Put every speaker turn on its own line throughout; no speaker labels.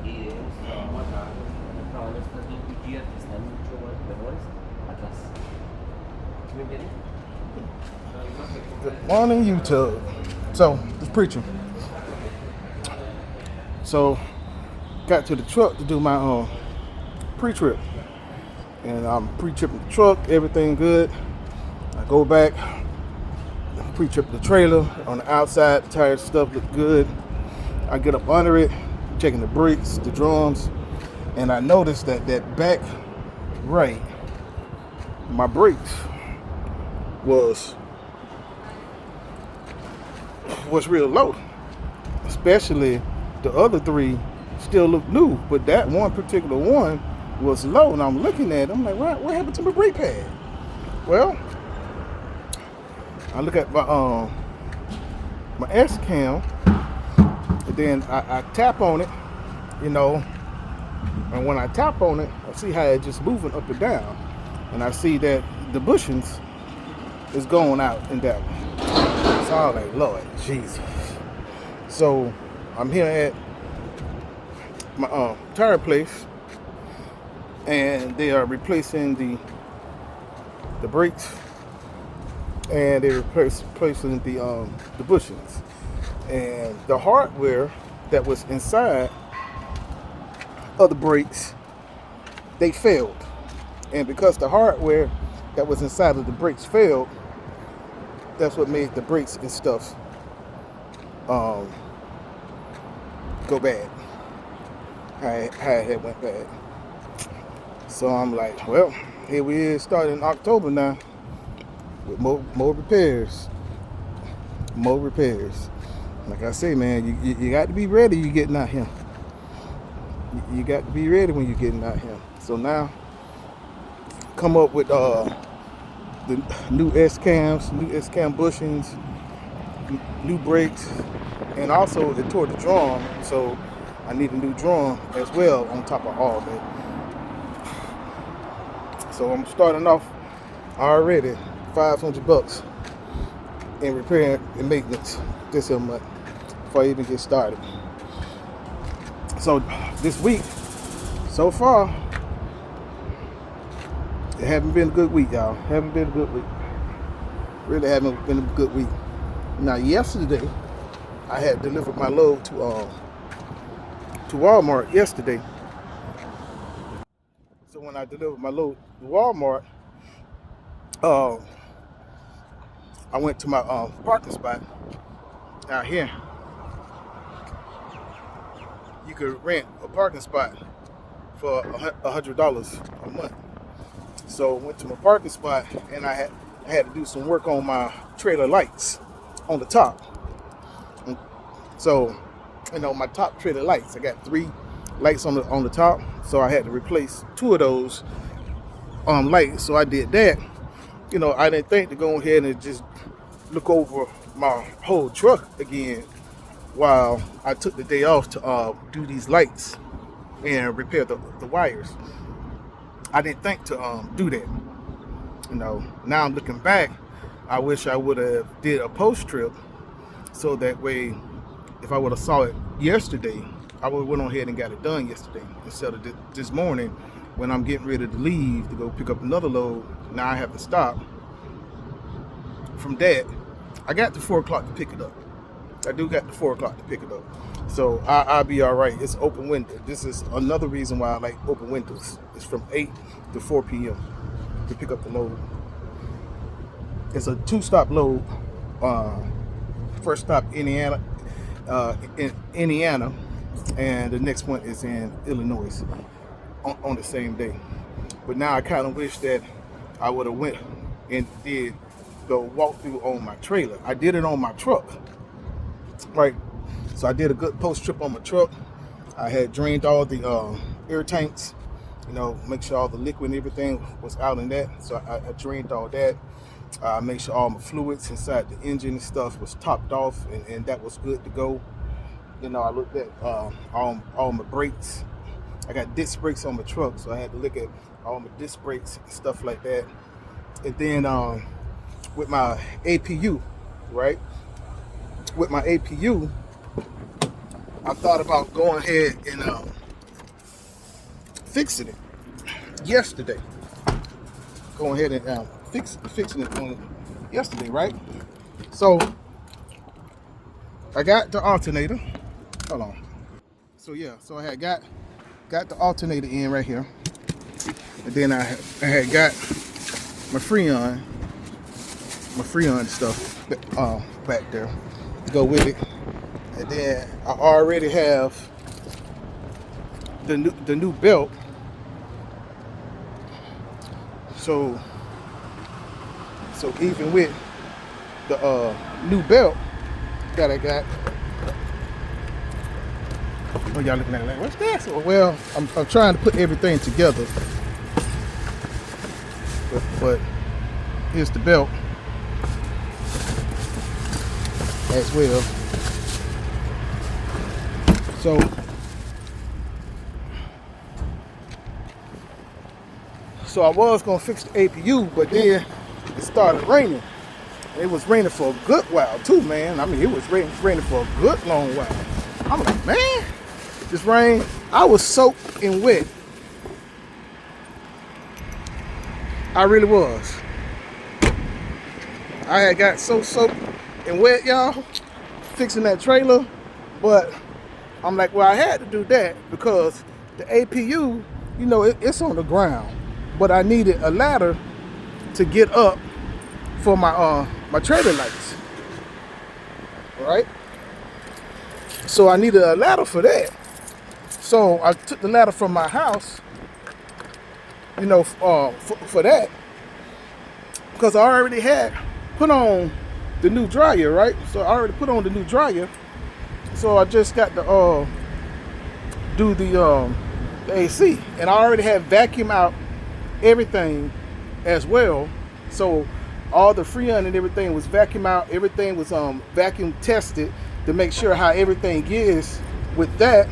y estamos acá trabajando estas dos Goodyear que están mucho mejores atrás. ¿Sí me entiendes?
Good morning, YouTube. So, just preaching. So, got to the truck to do my pre-trip. And I'm pre-tripping the truck, everything good. I go back, pre-trip the trailer on the outside, the tires stuff look good. I get up under it, checking the brakes, the drums, and I noticed that back right, my brakes was real low. Especially the other three still look new, but that one particular one was low, and I'm looking at it, I'm like, what happened to my brake pad? Well, I look at my S cam, and then I tap on it, and when I tap on it, I see how it's just moving up and down, and I see that the bushings is going out in that one. So I'm like, Lord Jesus. So I'm here at my tire place, and they are replacing the brakes, and they're replacing the bushings, and the hardware that was inside of the brakes, they failed. And because the hardware that was inside of the brakes failed, that's what made the brakes and stuff go bad. How it went bad. So I'm like, well, here we is starting October now with more repairs. More repairs. Like I say, man, you got to be ready. You getting out here. You got to be ready when you're getting out here. So now, come up with the new S cams, new S cam bushings, new brakes, and also it tore the drum. So I need a new drum as well on top of all that. So I'm starting off already $500 in repair and maintenance this month before I even get started. So this week, so far, it haven't been a good week, y'all. Haven't been a good week. Really haven't been a good week. Now yesterday, I had delivered my load to Walmart yesterday. So when I delivered my load to Walmart, I went to my parking spot out here. You could rent a parking spot for $100 a month. So I went to my parking spot, and I had to do some work on my trailer lights on the top. So, my top trailer lights, I got 3 lights on the top. So I had to replace 2 of those lights. So I did that. I didn't think to go ahead and just look over my whole truck again while I took the day off to do these lights and repair the wires. I didn't think to do that. Now I'm looking back, I wish I would have did a post trip, so that way if I would have saw it yesterday, I would have went on ahead and got it done yesterday instead of this morning when I'm getting ready to leave to go pick up another load. Now I have to stop. From that, I got to 4 o'clock to pick it up. I do got to 4 o'clock to pick it up. So I'll be all right. It's open window. This is another reason why I like open windows. It's from 8 to 4 p.m. to pick up the load. It's a 2-stop load. First stop in Indiana, and the next one is in Illinois on the same day. But now I kind of wish that I would have went and did the walkthrough on my trailer. I did it on my truck, right? So I did a good post trip on my truck. I had drained all the air tanks, make sure all the liquid and everything was out in that. So I drained all that. Make sure all my fluids inside the engine and stuff was topped off, and that was good to go. I looked at all my brakes. I got disc brakes on my truck, so I had to look at all my disc brakes and stuff like that. And then with my APU, right? With my APU, I thought about going ahead and fixing it yesterday. Going ahead and fixing it on yesterday, right? So I got the alternator. Hold on. So yeah, so I had got the alternator in right here, and then I had got my Freon stuff back there to go with it, and then I already have the new belt. So even with the new belt that I got, oh, y'all looking at it like, what's that? Well, I'm trying to put everything together, but here's the belt as well. So I was gonna fix the APU, but then it started raining. It was raining for a good while too, man. I mean, it was raining for a good long while. I'm like, man, this rain, I was soaked and wet. I really was. I had got so soaked and wet, y'all, fixing that trailer. But I'm like, well, I had to do that because the APU, you know, it's on the ground. But I needed a ladder to get up for my my trailer lights. Right? So I needed a ladder for that. So I took the ladder from my house, you know, for that, because I already had put on the new dryer, right? So I already put on the new dryer. So I just got to do the AC, and I already had vacuum out everything as well. So all the Freon and everything was vacuum out. Everything was vacuum tested to make sure how everything is. With that,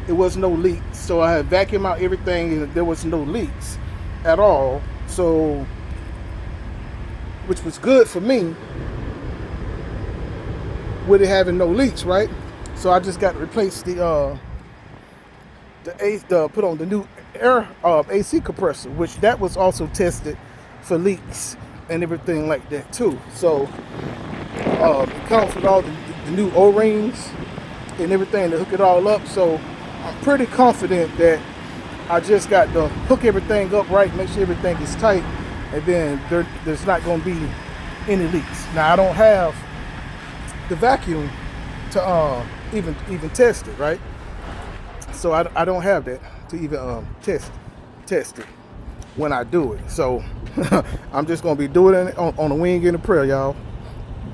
it was no leaks. So I had vacuum out everything, and there was no leaks at all. So, which was good for me with it having no leaks, right? So I just got to replace the put on the new air AC compressor, which that was also tested for leaks and everything like that too. So it comes with all the new O-rings and everything to hook it all up. So I'm pretty confident that I just got to hook everything up right, make sure everything is tight, and then there's not going to be any leaks. Now I don't have the vacuum to even test it, right? So I don't have that to even test it when I do it. So I'm just gonna be doing it on the wing and the prayer, y'all.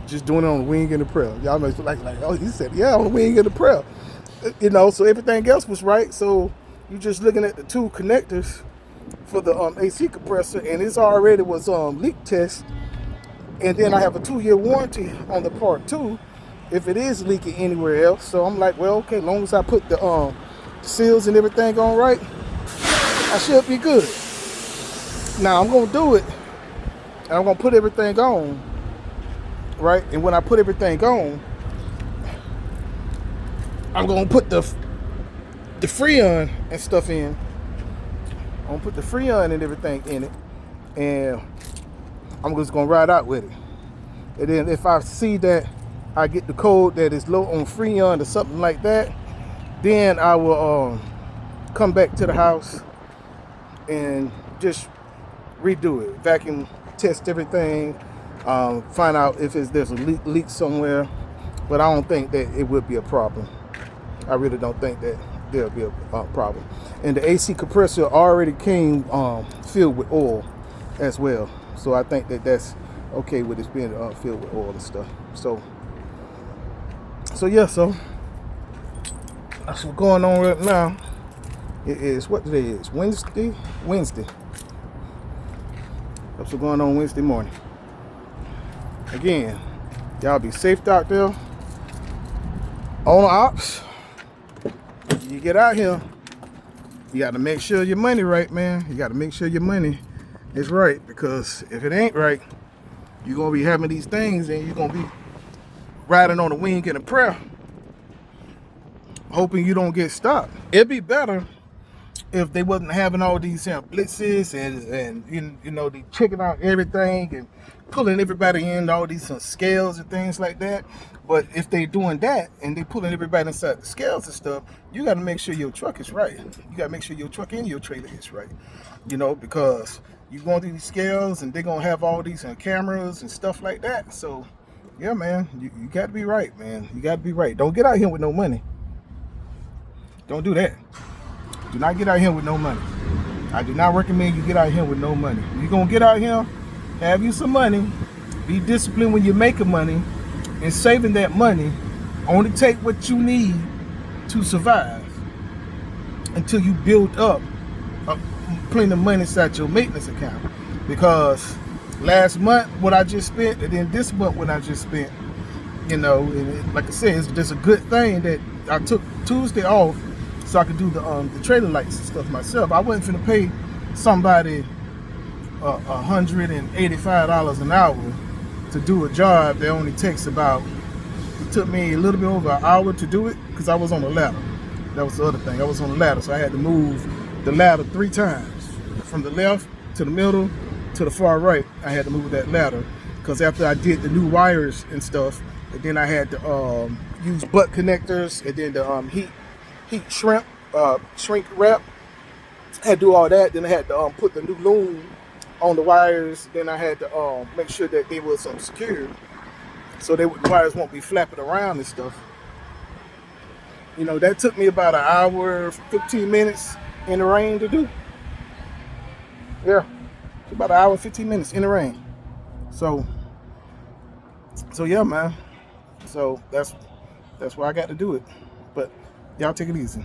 Just doing it on the wing and the prayer. Y'all may feel like, oh, he said, yeah, on the wing and the prayer. You know, so everything else was right. So you're just looking at the two connectors for the AC compressor, and it's already was leak test. And then I have a 2-year warranty on the part too, if it is leaking anywhere else. So I'm like, well, okay, as long as I put the seals and everything on right, I should be good. Now I'm gonna do it, and I'm gonna put everything on, right? And when I put everything on, I'm gonna put the Freon and stuff in. I'm gonna put the Freon and everything in it, and I'm just gonna ride out with it. And then if I see that I get the code that is low on Freon or something like that, then I will come back to the house and just redo it, vacuum test everything, find out if there's a leak somewhere. But I don't think that it would be a problem. I really don't think that there'll be a problem. And the AC compressor already came filled with oil as well, so I think that that's okay with it being filled with oil and stuff. So yeah, so that's what's going on right now. It is, what today is? Wednesday. That's what's going on Wednesday morning. Again, y'all be safe out there. Owner ops, you get out here, you got to make sure your money right, man. You got to make sure your money is right, because if it ain't right, you're going to be having these things and you're going to be riding on the wing in a prayer, hoping you don't get stopped. It'd be better if they wasn't having all these blitzes and you know, they checking out everything and pulling everybody in all these scales and things like that. But if they doing that and they pulling everybody inside the scales and stuff, you got to make sure your truck is right. You got to make sure your truck and your trailer is right. You know, because you're going through these scales and they're gonna have all these cameras and stuff like that. So yeah, man, you got to be right, man. You got to be right. Don't get out here with no money. Don't do that. Do not get out here with no money. I do not recommend you get out here with no money. You're going to get out here, have you some money, be disciplined when you're making money, and saving that money. Only take what you need to survive until you build up plenty of money inside your maintenance account. Because last month, what I just spent, and then this month, what I just spent, you know, and like I said, it's just a good thing that I took Tuesday off so I could do the trailer lights and stuff myself. I wasn't finna pay somebody $185 an hour to do a job that only takes about, it took me a little bit over an hour to do it because I was on a ladder. That was the other thing. I was on a ladder, so I had to move the ladder 3 times. From the left to the middle to the far right, I had to move that ladder because after I did the new wires and stuff, and then I had to use butt connectors and then the heat shrink wrap. I had to do all that. Then I had to put the new loom on the wires. Then I had to make sure that they were secured so the wires won't be flapping around and stuff. You know, that took me about an hour, 15 minutes in the rain to do. Yeah, about an hour, 15 minutes in the rain. So yeah, man. So that's why I got to do it. But y'all take it easy.